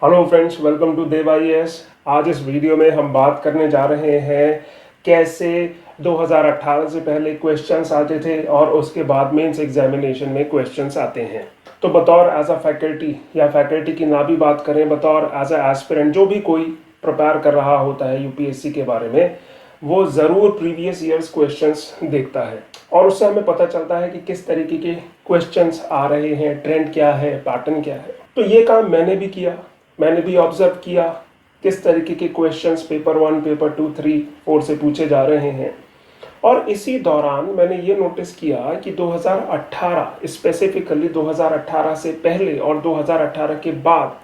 Hello friends, welcome to Dev IAS. आज इस video में हम बात करने जा रहे हैं कैसे 2018 से पहले क्वेश्चंस आते थे और उसके बाद मेंस एग्जामिनेशन में क्वेश्चंस आते हैं। तो बतौर एज अ फैकल्टी या फैकल्टी की ना भी बात करें, बतौर एज अ एस्पिरेंट जो भी कोई प्रिपेयर कर रहा होता है यूपीएससी के बारे में, वो ज़रूर प्रीवियस ईयर्स क्वेश्चंस देखता है और उससे हमें पता चलता है कि किस तरीके के क्वेश्चंस आ रहे हैं, ट्रेंड क्या है, पैटर्न क्या है। तो ये काम मैंने भी किया, मैंने भी ऑब्जर्व किया किस तरीके के क्वेश्चंस पेपर 1, पेपर 2, 3, 4 से पूछे जा रहे हैं। और इसी दौरान मैंने ये नोटिस किया कि 2018 स्पेसिफिकली 2018 से पहले और 2018 के बाद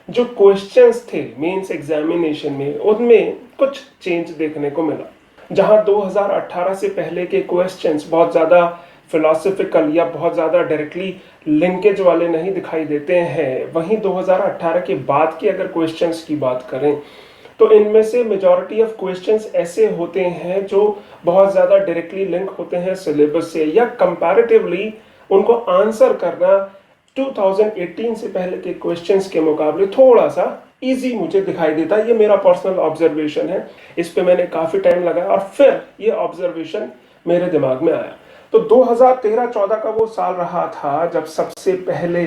जो क्वेश्चंस थे मेंस एग्जामिनेशन में, उनमें कुछ चेंज देखने को मिला। जहां 2018 से पहले के क्वेश्चंस बहुत ज़्यादा फिलोसफिकल या बहुत ज़्यादा डायरेक्टली लिंकेज वाले नहीं दिखाई देते हैं, वहीं 2018 के बाद के अगर क्वेश्चंस की बात करें तो इनमें से मेजॉरिटी ऑफ क्वेश्चंस ऐसे होते हैं जो बहुत ज़्यादा डायरेक्टली लिंक होते हैं सिलेबस से, या कंपैरेटिवली उनको आंसर करना 2018 से पहले के क्वेश्चंस के मुकाबले थोड़ा सा इजी मुझे दिखाई देता है। ये मेरा पर्सनल ऑब्जर्वेशन है, इस पे मैंने काफ़ी टाइम लगाया और फिर ये ऑब्जर्वेशन मेरे दिमाग में आया। तो 2013-14 का वो साल रहा था जब सबसे पहले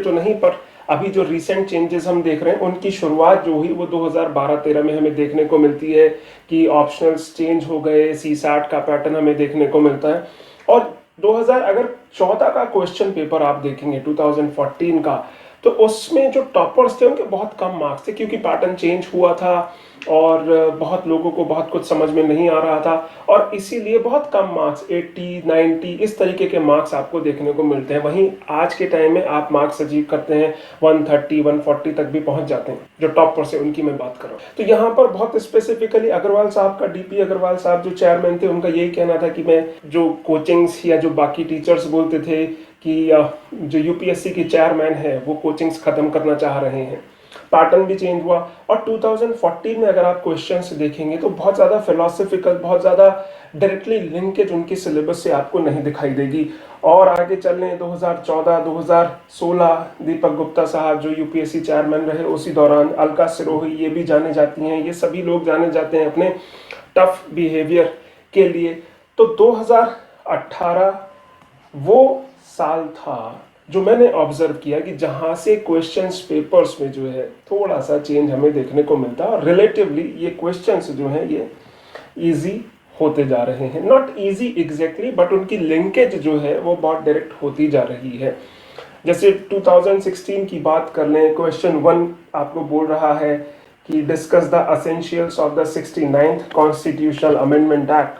तो नहीं, पर अभी जो रिसेंट चेंजेस हम देख रहे हैं उनकी शुरुआत जो हुई वो 2012-13 में हमें देखने को मिलती है कि ऑप्शनल्स चेंज हो गए, सीसैट का पैटर्न हमें देखने को मिलता है। और 2014 का क्वेश्चन पेपर आप देखेंगे 2014 का, तो उसमें जो टॉपर्स थे उनके बहुत कम मार्क्स थे क्योंकि पैटर्न चेंज हुआ था और बहुत लोगों को बहुत कुछ समझ में नहीं आ रहा था और इसीलिए बहुत कम मार्क्स 80, 90 इस तरीके के मार्क्स आपको देखने को मिलते हैं। वहीं आज के टाइम में आप मार्क्स अचीव करते हैं 130, 140 तक भी पहुंच जाते हैं, जो टॉपर्स है उनकी मैं बात कर रहा हूँ। तो यहाँ पर बहुत स्पेसिफिकली अग्रवाल साहब का, डीपी अग्रवाल साहब जो चेयरमैन थे, उनका यही कहना था कि मैं जो कोचिंग्स या जो बाकी टीचर्स बोलते थे कि जो यूपीएससी के चेयरमैन है वो कोचिंग्स खत्म करना चाह रहे हैं। पैटर्न भी चेंज हुआ और 2014 में अगर आप क्वेश्चंस देखेंगे तो बहुत ज़्यादा फिलोसफिकल, बहुत ज़्यादा डायरेक्टली लिंकेज उनके सिलेबस से आपको नहीं दिखाई देगी। और आगे चल रहे 2014, 2016 दीपक गुप्ता साहब जो यूपीएससी चेयरमैन रहे, उसी दौरान अलका सिरोही, ये भी जाने जाती हैं, ये सभी लोग जाने जाते हैं अपने टफ बिहेवियर के लिए। तो 2018 वो साल था जो मैंने ऑब्जर्व किया कि जहाँ से क्वेश्चंस पेपर्स में जो है थोड़ा सा चेंज हमें देखने को मिलता है और रिलेटिवली ये क्वेश्चंस जो हैं ये इजी होते जा रहे हैं। नॉट इजी एग्जैक्टली, बट उनकी लिंकेज जो है वो बहुत डायरेक्ट होती जा रही है। जैसे 2016 की बात कर लें, क्वेश्चन 1 आपको बोल रहा है कि discuss the essentials of the 69th constitutional amendment act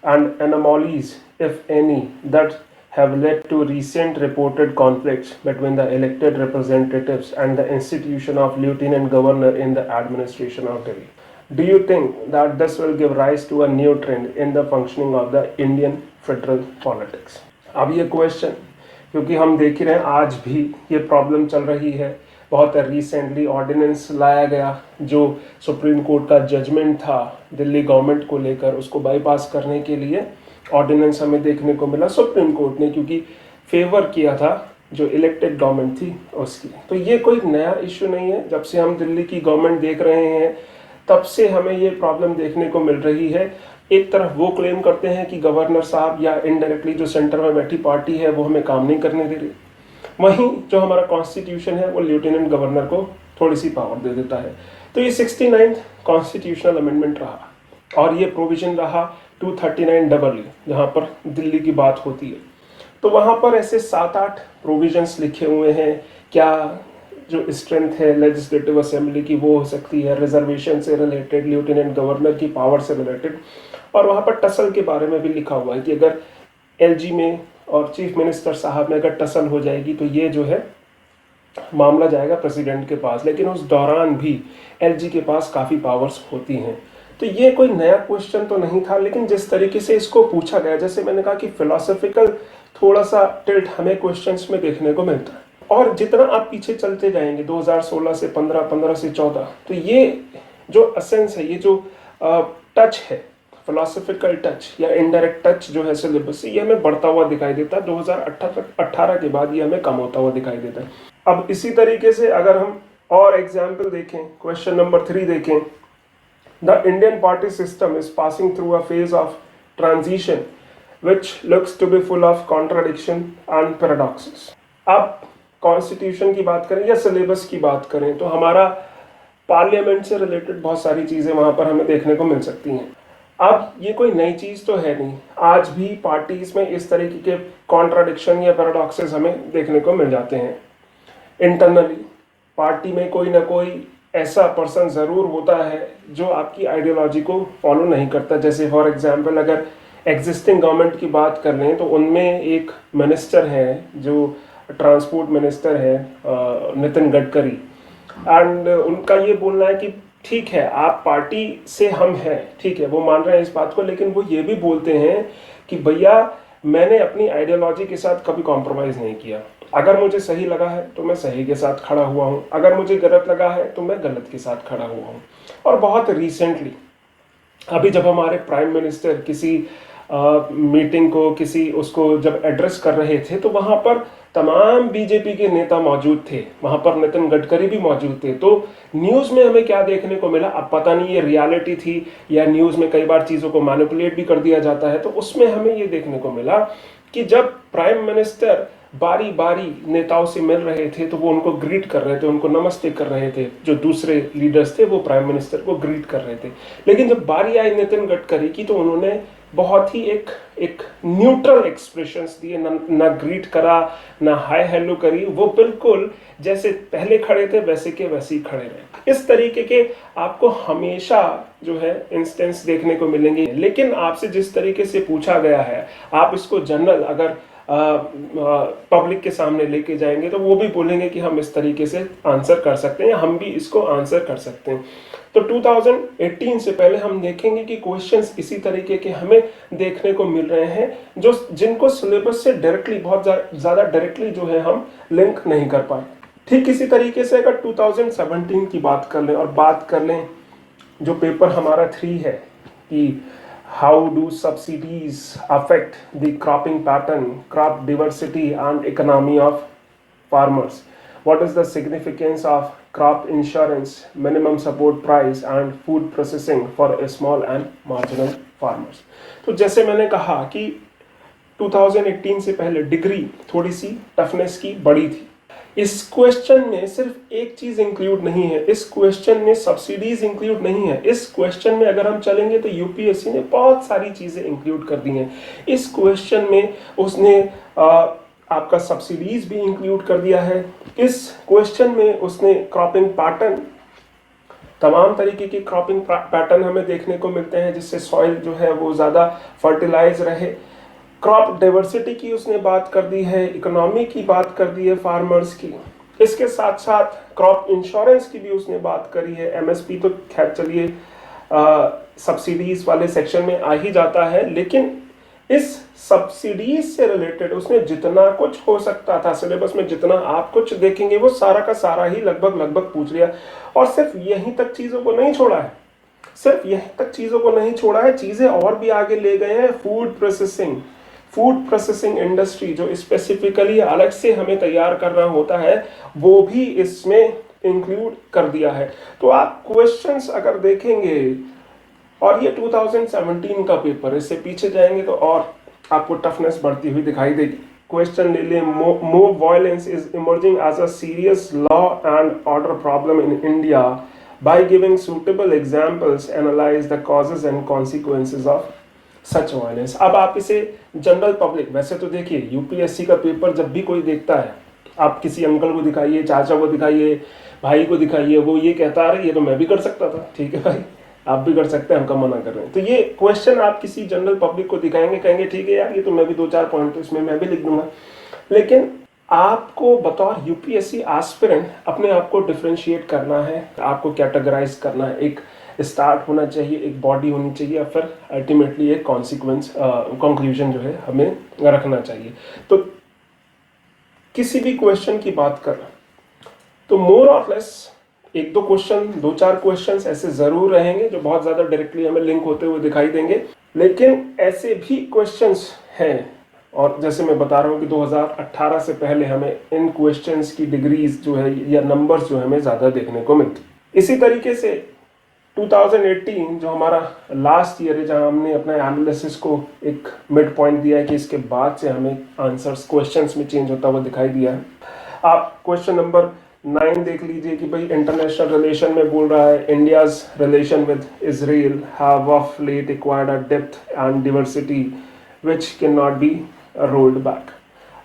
and anomalies if any that have led to recent reported conflicts between the elected representatives and the institution of lieutenant governor in the administration of Delhi. Do you think that this will give rise to a new trend in the functioning of the Indian federal politics? अब ये question, क्योंकि हम देख ही रहे हैं आज भी ये प्रॉब्लम चल रही है। बहुत रिसेंटली ऑर्डिनेंस लाया गया, जो सुप्रीम कोर्ट का जजमेंट था दिल्ली गवर्नमेंट को लेकर, उसको बाईपास करने के लिए ऑर्डिनेंस हमें देखने को मिला सुप्रीम कोर्ट ने, क्योंकि फेवर किया था जो इलेक्टेड गवर्नमेंट थी उसकी। तो ये कोई नया इशू नहीं है, जब से हम दिल्ली की गवर्नमेंट देख रहे हैं तब से हमें ये प्रॉब्लम देखने को मिल रही है। एक तरफ वो क्लेम करते हैं कि गवर्नर साहब या इनडायरेक्टली जो सेंटर में बैठी पार्टी है वो हमें काम नहीं करने दे रही, वहीं जो हमारा कॉन्स्टिट्यूशन है वो लेफ्टिनेंट गवर्नर को थोड़ी सी पावर दे देता है। तो ये 69th कॉन्स्टिट्यूशनल अमेंडमेंट रहा और ये प्रोविजन रहा 239 जहाँ पर दिल्ली की बात होती है। तो वहाँ पर ऐसे 7-8 प्रोविजंस लिखे हुए हैं। क्या जो स्ट्रेंथ है लेजिस्लेटिव असेंबली की वो हो सकती है, रिजर्वेशन से रिलेटेड, लेफ्टिनेंट गवर्नर की पावर से रिलेटेड, और वहाँ पर टसल के बारे में भी लिखा हुआ है कि अगर एलजी में और चीफ मिनिस्टर साहब में अगर टसल हो जाएगी तो ये जो है मामला जाएगा प्रेसिडेंट के पास, लेकिन उस दौरान भी एलजी के पास काफ़ी पावर्स होती हैं। तो ये कोई नया क्वेश्चन तो नहीं था, लेकिन जिस तरीके से इसको पूछा गया, जैसे मैंने कहा कि फिलोसफिकल थोड़ा सा टिल्ट हमें क्वेश्चंस में देखने को मिलता है। और जितना आप पीछे चलते जाएंगे 2016 से 15, 15 से 14, तो ये जो एसेंस है, ये जो टच है, फिलोसफिकल टच या इनडायरेक्ट टच जो है सिलेबस से, ये हमें बढ़ता हुआ दिखाई देता है। 2018 के बाद ये हमें कम होता हुआ दिखाई देता है। अब इसी तरीके से अगर हम और एग्जाम्पल देखें, क्वेश्चन नंबर 3 देखें, the Indian party system is passing through a phase of transition which looks to be full of contradiction and paradoxes. अब कॉन्स्टिट्यूशन की बात करें या सिलेबस की बात करें तो हमारा पार्लियामेंट से रिलेटेड बहुत सारी चीज़ें वहाँ पर हमें देखने को मिल सकती हैं। अब ये कोई नई चीज़ तो है नहीं, आज भी पार्टीज में इस तरीके के कॉन्ट्राडिक्शन या पैराडॉक्सेस हमें देखने को मिल जाते हैं। इंटरनली पार्टी में कोई ना कोई ऐसा पर्सन ज़रूर होता है जो आपकी आइडियोलॉजी को फॉलो नहीं करता। जैसे फॉर एग्जांपल अगर एग्जिस्टिंग गवर्नमेंट की बात कर लें तो उनमें एक मिनिस्टर हैं जो ट्रांसपोर्ट मिनिस्टर है, नितिन गडकरी, एंड उनका ये बोलना है कि ठीक है आप पार्टी से हम हैं, ठीक है वो मान रहे हैं इस बात को, लेकिन वो ये भी बोलते हैं कि भैया मैंने अपनी आइडियोलॉजी के साथ कभी कॉम्प्रोमाइज़ नहीं किया। अगर मुझे सही लगा है तो मैं सही के साथ खड़ा हुआ हूँ, अगर मुझे गलत लगा है तो मैं गलत के साथ खड़ा हुआ हूँ। और बहुत रिसेंटली अभी जब हमारे प्राइम मिनिस्टर किसी मीटिंग को किसी उसको जब एड्रेस कर रहे थे तो वहाँ पर तमाम बीजेपी के नेता मौजूद थे, वहाँ पर नितिन गडकरी भी मौजूद थे। तो न्यूज़ में हमें क्या देखने को मिला, अब पता नहीं ये रियलिटी थी या न्यूज़ में कई बार चीज़ों को मैनिपुलेट भी कर दिया जाता है, तो उसमें हमें ये देखने को मिला कि जब प्राइम मिनिस्टर बारी बारी नेताओं से मिल रहे थे तो वो उनको ग्रीट कर रहे थे, उनको नमस्ते कर रहे थे। जो दूसरे लीडर्स थे वो प्राइम मिनिस्टर को ग्रीट कर रहे थे, लेकिन जब बारी आई नितिन गडकरी की तो उन्होंने बहुत ही एक न्यूट्रल एक्सप्रेशंस दिए, ना ग्रीट करा ना हाय हेलो करी, वो बिल्कुल जैसे पहले खड़े थे वैसे के वैसे ही खड़े रहे। इस तरीके के आपको हमेशा जो है इंस्टेंस देखने को मिलेंगे। लेकिन आपसे जिस तरीके से पूछा गया है, आप इसको जनरल अगर पब्लिक के सामने लेके जाएंगे तो वो भी बोलेंगे कि हम इस तरीके से आंसर कर सकते हैं या हम भी इसको आंसर कर सकते हैं। तो 2018 से पहले हम देखेंगे कि क्वेश्चंस इसी तरीके के हमें देखने को मिल रहे हैं जो जिनको सिलेबस से डायरेक्टली बहुत ज़्यादा डायरेक्टली जो है हम लिंक नहीं कर पाए। ठीक इसी तरीके से अगर 2017 की बात कर लें और बात कर लें जो पेपर हमारा 3 है कि how do subsidies affect the cropping pattern, crop diversity and economy of farmers? What is the significance of crop insurance, minimum support price and food processing for a small and marginal farmers? तो जैसे मैंने कहा कि 2018 से पहले degree थोड़ी सी toughness की बड़ी थी। इस क्वेश्चन में सिर्फ एक चीज इंक्लूड नहीं है, इस क्वेश्चन में सब्सिडीज इंक्लूड नहीं है। इस क्वेश्चन में अगर हम चलेंगे तो यूपीएससी ने बहुत सारी चीजें इंक्लूड कर दी हैं। इस क्वेश्चन में उसने आपका सब्सिडीज भी इंक्लूड कर दिया है। इस क्वेश्चन में उसने क्रॉपिंग पैटर्न, तमाम तरीके की क्रॉपिंग पैटर्न हमें देखने को मिलते हैं जिससे सॉइल जो है वो ज़्यादा फर्टिलाइज रहे। क्रॉप डाइवर्सिटी की उसने बात कर दी है, इकोनॉमी की बात कर दी है फार्मर्स की। इसके साथ साथ क्रॉप इंश्योरेंस की भी उसने बात करी है। एमएसपी तो खैर चलिए सब्सिडीज वाले सेक्शन में आ ही जाता है, लेकिन इस सब्सिडीज से रिलेटेड उसने जितना कुछ हो सकता था सिलेबस में, जितना आप कुछ देखेंगे वो सारा का सारा ही लगभग पूछ लिया। और सिर्फ यहीं तक चीज़ों को नहीं छोड़ा है, सिर्फ यहीं तक चीज़ों को नहीं छोड़ा है, चीज़ें और भी आगे ले गए हैं। फूड प्रोसेसिंग इंडस्ट्री जो स्पेसिफिकली अलग से हमें तैयार करना होता है वो भी इसमें इंक्लूड कर दिया है। तो आप क्वेश्चंस अगर देखेंगे, और ये 2017 का पेपर, इससे पीछे जाएंगे तो और आपको टफनेस बढ़ती हुई दिखाई देगी। क्वेश्चन ले लें, mob violence is emerging as a serious law and order problem in India by giving suitable examples, analyse the causes and consequences of such violence. अब आप इसे जनरल पब्लिक, वैसे तो देखिए यूपीएससी का पेपर जब भी कोई देखता है, आप किसी अंकल को दिखाइए, चाचा को दिखाइए, भाई को दिखाइए, वो ये कहता है ये तो मैं भी कर सकता था, ठीक है भाई आप भी कर सकते हैं, हम कम मना कर रहे हैं। तो ये क्वेश्चन आप किसी जनरल पब्लिक को दिखाएंगे, कहेंगे ठीक है यार ये तो मैं भी 2-4 पॉइंट तो इसमें मैं भी लिख दूंगा। लेकिन आपको बतौर यूपीएससी एस्पिरेंट अपने आप को डिफरेंशिएट करना है, आपको कैटेगराइज करना है। एक स्टार्ट होना चाहिए, एक बॉडी होनी चाहिए, और फिर अल्टीमेटली एक कॉन्सिक्वेंस कंक्लूजन जो है हमें रखना चाहिए। तो किसी भी क्वेश्चन की बात कर तो मोर और लेस 1-2 क्वेश्चन, 2-4 क्वेश्चन ऐसे जरूर रहेंगे जो बहुत ज्यादा डायरेक्टली हमें लिंक होते हुए दिखाई देंगे। लेकिन ऐसे भी क्वेश्चंस हैं और जैसे मैं बता रहा हूँ कि 2018 से पहले हमें इन क्वेश्चंस की डिग्रीज जो है या नंबर्स जो हमें ज़्यादा देखने को मिलती। इसी तरीके से 2018 जो हमारा लास्ट ईयर है, जहां हमने अपना एनालिसिस को एक मिड पॉइंट दिया है कि इसके बाद से हमें आंसर्स क्वेश्चंस में चेंज होता हुआ दिखाई दिया है। आप क्वेश्चन नंबर 9 देख लीजिए कि भाई इंटरनेशनल रिलेशन में बोल रहा है India's relation with Israel have of late acquired a depth and diversity which can not be rolled back.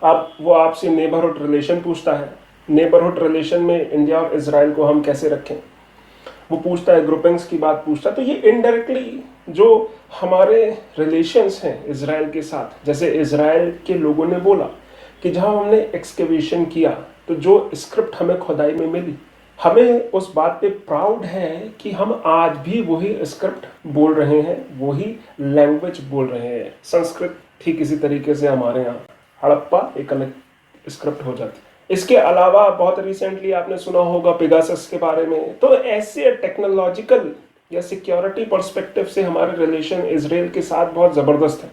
अब वो आपसे नेबरहुड रिलेशन पूछता है। नेबरहुड रिलेशन में इंडिया और इजराइल को हम कैसे रखें, वो पूछता है, ग्रुपिंग्स की बात पूछता है। तो ये इनडायरेक्टली जो हमारे रिलेशंस हैं इजराइल के साथ, जैसे इजराइल के लोगों ने बोला कि जहां हमने एक्सकेवेशन किया तो जो स्क्रिप्ट हमें खुदाई में मिली, हमें उस बात पे प्राउड है कि हम आज भी वही स्क्रिप्ट बोल रहे हैं, वही लैंग्वेज बोल रहे हैं। संस्कृत ठीक इसी तरीके से हमारे यहाँ हड़प्पा एक अलग स्क्रिप्ट हो जाती है। इसके अलावा बहुत रिसेंटली आपने सुना होगा पेगासस के बारे में। तो ऐसे टेक्नोलॉजिकल या सिक्योरिटी पर्सपेक्टिव से हमारे रिलेशन इजराइल के साथ बहुत ज़बरदस्त है।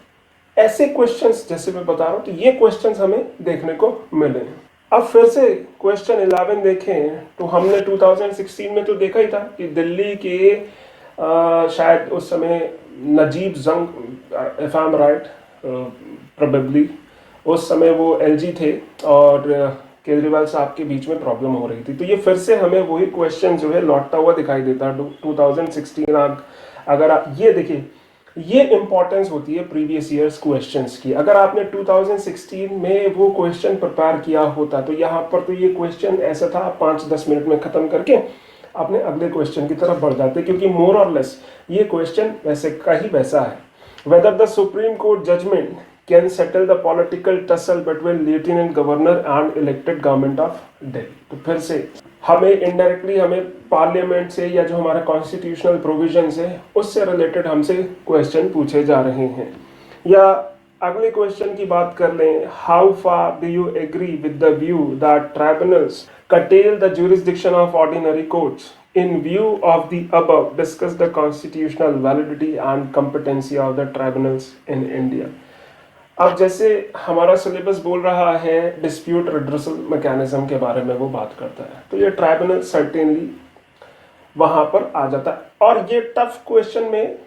ऐसे क्वेश्चंस जैसे मैं बता रहा हूँ, तो ये क्वेश्चंस हमें देखने को मिले। अब फिर से क्वेश्चन 11 देखें तो हमने 2016 में तो देखा ही था कि दिल्ली के शायद उस समय नजीब जंग, if I am right probably, उस समय वो एलजी थे और केजरीवाल साहब के बीच में प्रॉब्लम हो रही थी। तो ये फिर से हमें वही क्वेश्चन जो है लौटता हुआ दिखाई देता है 2016। अगर आप ये देखिए, ये इंपॉर्टेंस होती है प्रीवियस ईयर्स क्वेश्चंस की। अगर आपने 2016 में वो क्वेश्चन प्रिपेयर किया होता तो यहाँ पर तो ये क्वेश्चन ऐसा था, 5-10 मिनट में ख़त्म करके आपने अगले क्वेश्चन की तरफ बढ़ जाते, क्योंकि मोर और लेस ये क्वेश्चन वैसे का ही वैसा है। Whether the supreme court judgement can settle the political tussle between lieutenant governor and elected government of Delhi. तो फिर से हमें इनडायरेक्टली हमें पार्लियामेंट से या जो हमारा कॉन्स्टिट्यूशनल प्रोविजंस है उससे रिलेटेड हमसे क्वेश्चन पूछे जा रहे हैं। या अगले क्वेश्चन की बात कर लें, how far do you agree with the view that tribunals curtail the jurisdiction of ordinary courts? In view of the above, discuss the constitutional validity and competency of the tribunals in India. अब जैसे हमारा syllabus बोल रहा है dispute redressal mechanism के बारे में वो बात करता है, तो ये ट्राइब्यूनल सर्टेनली वहाँ पर आ जाता है। और ये टफ क्वेश्चन में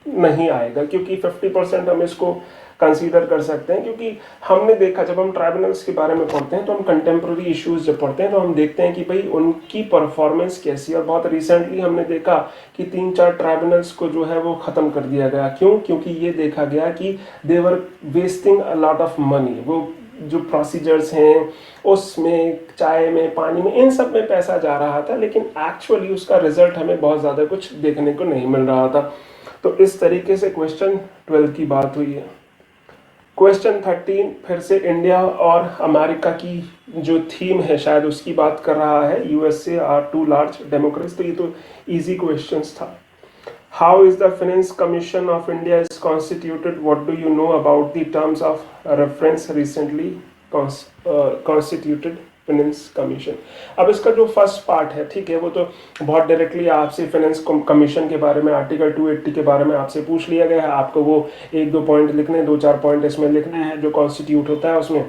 नहीं आएगा क्योंकि 50% हम इसको कंसीडर कर सकते हैं, क्योंकि हमने देखा जब हम ट्राइब्यूनल्स के बारे में पढ़ते हैं तो हम कंटेम्प्रेरी इश्यूज जब पढ़ते हैं तो हम देखते हैं कि भाई उनकी परफॉर्मेंस कैसी है। और बहुत रिसेंटली हमने देखा कि 3-4 ट्राइब्यूनल्स को जो है वो ख़त्म कर दिया गया। क्यों? क्योंकि ये देखा गया कि they were wasting a lot of money. वो जो प्रोसीजर्स हैं उसमें, चाय में, पानी में, इन सब में पैसा जा रहा था, लेकिन एक्चुअली उसका रिजल्ट हमें बहुत ज़्यादा कुछ देखने को नहीं मिल रहा था। तो इस तरीके से क्वेश्चन 12 की बात हुई है। क्वेश्चन 13 फिर से इंडिया और अमेरिका की जो थीम है शायद उसकी बात कर रहा है, USA are two large democracy. तो ये तो इजी क्वेश्चंस था। How is the finance commission of India is constituted? What do you know about the terms of reference recently constituted finance commission? अब इसका जो फर्स्ट पार्ट है, ठीक है, वो तो बहुत डायरेक्टली आपसे फाइनेंस कमीशन के बारे में, आर्टिकल 280 के बारे में आपसे पूछ लिया गया है। आपको वो 1-2 पॉइंट लिखने, 2-4 पॉइंट इसमें लिखने हैं जो कॉन्स्टिट्यूट होता है उसमें।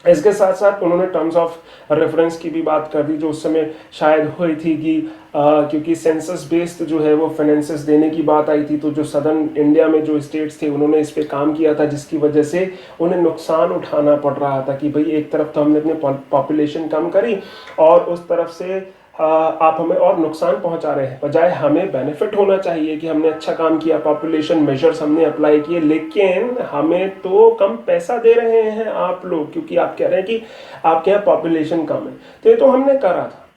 इसके साथ साथ उन्होंने टर्म्स ऑफ रेफरेंस की भी बात कर दी, जो उस समय शायद हुई थी कि क्योंकि सेंसस बेस्ड जो है वो फाइनेंसेस देने की बात आई थी, तो जो सदर्न इंडिया में जो स्टेट्स थे उन्होंने इस पे काम किया था, जिसकी वजह से उन्हें नुकसान उठाना पड़ रहा था कि भाई एक तरफ तो हमने अपनी पॉपुलेशन कम करी और उस तरफ से आप हमें और नुकसान पहुंचा रहे हैं, बजाय हमें बेनिफिट होना चाहिए कि हमने अच्छा काम किया, पॉपुलेशन मेजर्स हमने अप्लाई किए, लेकिन हमें तो कम पैसा दे रहे हैं आप लोग, क्योंकि आप कह रहे हैं कि आपके यहाँ पॉपुलेशन कम है। तो ये तो हमने करा था।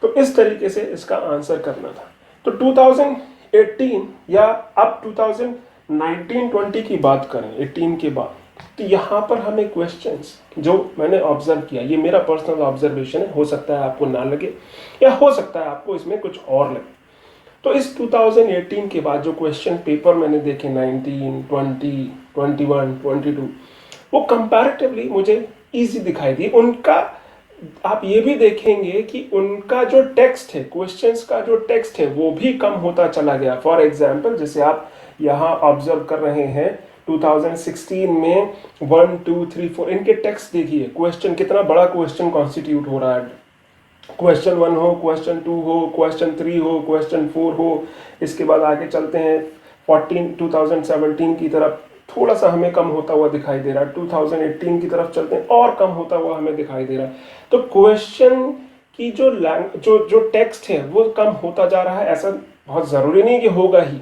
तो इस तरीके से इसका आंसर करना था। तो 2018 या अब 2019-20 की बात करें 18 के बाद, तो यहाँ पर हमें क्वेश्चंस जो मैंने ऑब्जर्व किया, ये मेरा पर्सनल ऑब्जर्वेशन है, हो सकता है आपको ना लगे या हो सकता है आपको इसमें कुछ और लगे। तो इस 2018 के बाद जो क्वेश्चन पेपर मैंने देखे 19, 20, 21, 22, वो कंपैरेटिवली मुझे इजी दिखाई दिए। उनका आप ये भी देखेंगे कि उनका जो टेक्स्ट है, क्वेश्चंस का जो टेक्स्ट है वो भी कम होता चला गया। फॉर एग्जाम्पल जैसे आप यहाँ ऑब्जर्व कर रहे हैं 2016 में 1 2 3 4 इनके टेक्स्ट देखिए, क्वेश्चन कितना बड़ा क्वेश्चन कॉन्स्टिट्यूट हो रहा है। क्वेश्चन 1 हो, क्वेश्चन 2 हो, क्वेश्चन 3 हो, क्वेश्चन 4 हो। इसके बाद आगे चलते हैं 2017 की तरफ, थोड़ा सा हमें कम होता हुआ दिखाई दे रहा है। 2018 की तरफ चलते हैं और कम होता हुआ हमें दिखाई दे रहा है। तो क्वेश्चन की जो टेक्स्ट है वो कम होता जा रहा है। ऐसा बहुत ज़रूरी नहीं कि होगा ही,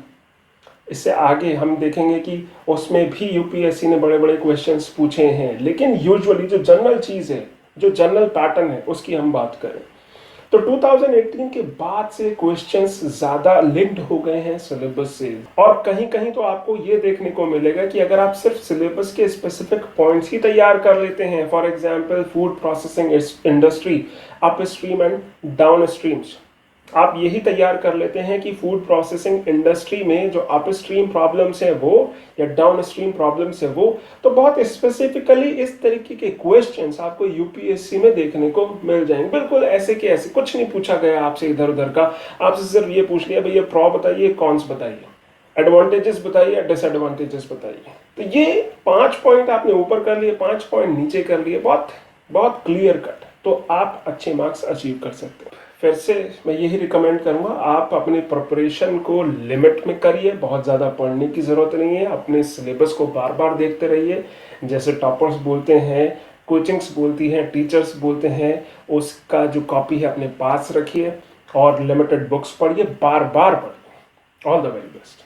इससे आगे हम देखेंगे कि उसमें भी यूपीएससी ने बड़े बड़े क्वेश्चंस पूछे हैं। लेकिन यूजुअली जो जनरल चीज़ है, जो जनरल पैटर्न है, उसकी हम बात करें तो 2018 के बाद से क्वेश्चंस ज़्यादा लिंक्ड हो गए हैं सिलेबस से। और कहीं कहीं तो आपको ये देखने को मिलेगा कि अगर आप सिर्फ सिलेबस के स्पेसिफिक पॉइंट्स ही तैयार कर लेते हैं, for example food processing industry, up stream and down streams, आप यही तैयार कर लेते हैं कि फूड प्रोसेसिंग इंडस्ट्री में जो अपस्ट्रीम प्रॉब्लम्स हैं वो या डाउनस्ट्रीम प्रॉब्लम्स है वो, तो बहुत स्पेसिफिकली इस तरीके के क्वेश्चंस आपको यूपीएससी में देखने को मिल जाएंगे। बिल्कुल ऐसे के ऐसे, कुछ नहीं पूछा गया आपसे इधर उधर का, आपसे सिर्फ ये पूछ लिया भैया प्रॉ बताइए, कॉन्स बताइए, एडवांटेजेस बताइए, डिसएडवांटेजेस बताइए। तो ये 5 पॉइंट आपने ऊपर कर लिए, 5 पॉइंट नीचे कर लिए, बहुत बहुत क्लियर कट, तो आप अच्छे मार्क्स अचीव कर सकते हैं। फिर से मैं यही रिकमेंड करूंगा, आप अपने प्रिपरेशन को लिमिट में करिए, बहुत ज़्यादा पढ़ने की ज़रूरत नहीं है। अपने सिलेबस को बार बार देखते रहिए, जैसे टॉपर्स बोलते हैं, कोचिंग्स बोलती हैं, टीचर्स बोलते हैं, उसका जो कॉपी है अपने पास रखिए और लिमिटेड बुक्स पढ़िए, बार बार पढ़िए। All the very best.